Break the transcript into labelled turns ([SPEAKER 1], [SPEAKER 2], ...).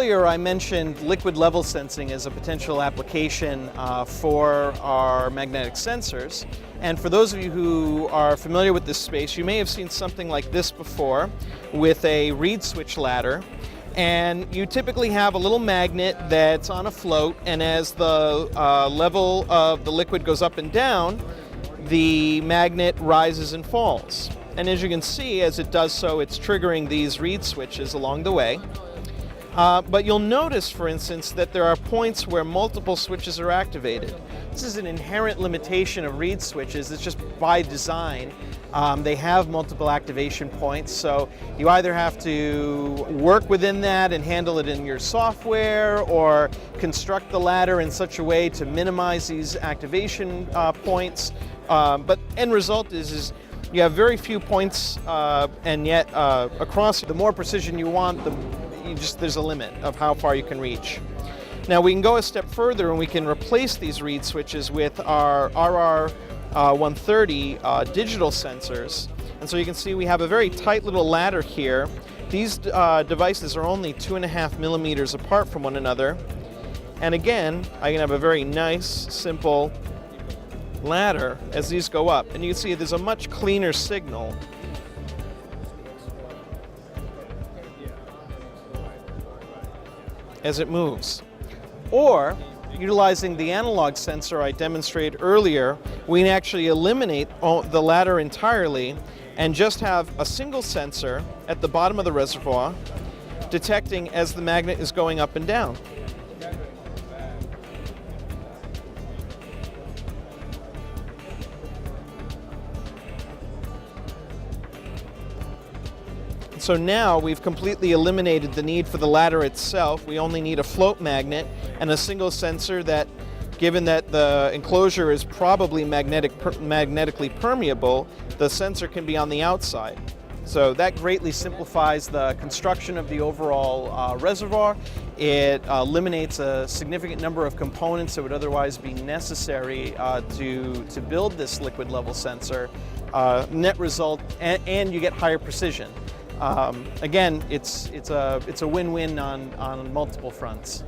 [SPEAKER 1] Earlier I mentioned liquid level sensing as a potential application for our magnetic sensors. And for those of you who are familiar with this space, you may have seen something like this before with a reed switch ladder. And you typically have a little magnet that's on a float, and as the level of the liquid goes up and down, the magnet rises and falls. And as you can see, as it does so, it's triggering these reed switches along the way. But you'll notice, for instance, that there are points where multiple switches are activated. This is an inherent limitation of reed switches. It's just by design. They have multiple activation points, so you either have to work within that and handle it in your software, or construct the ladder in such a way to minimize these activation points. But end result is you have very few points, and yet across, the more precision you want, there's a limit of how far you can reach. Now we can go a step further and we can replace these reed switches with our RR130 digital sensors. And so you can see we have a very tight little ladder here. These devices are only 2.5 millimeters apart from one another. And again, I can have a very nice, simple ladder as these go up. And you can see there's a much cleaner signal as it moves. Or, utilizing the analog sensor I demonstrated earlier, we can actually eliminate the ladder entirely and just have a single sensor at the bottom of the reservoir detecting as the magnet is going up and down. So now we've completely eliminated the need for the ladder itself. We only need a float magnet and a single sensor that, given that the enclosure is probably magnetically permeable, the sensor can be on the outside. So that greatly simplifies the construction of the overall reservoir. It eliminates a significant number of components that would otherwise be necessary to build this liquid level sensor. Net result, and you get higher precision. Again, it's a win-win on multiple fronts.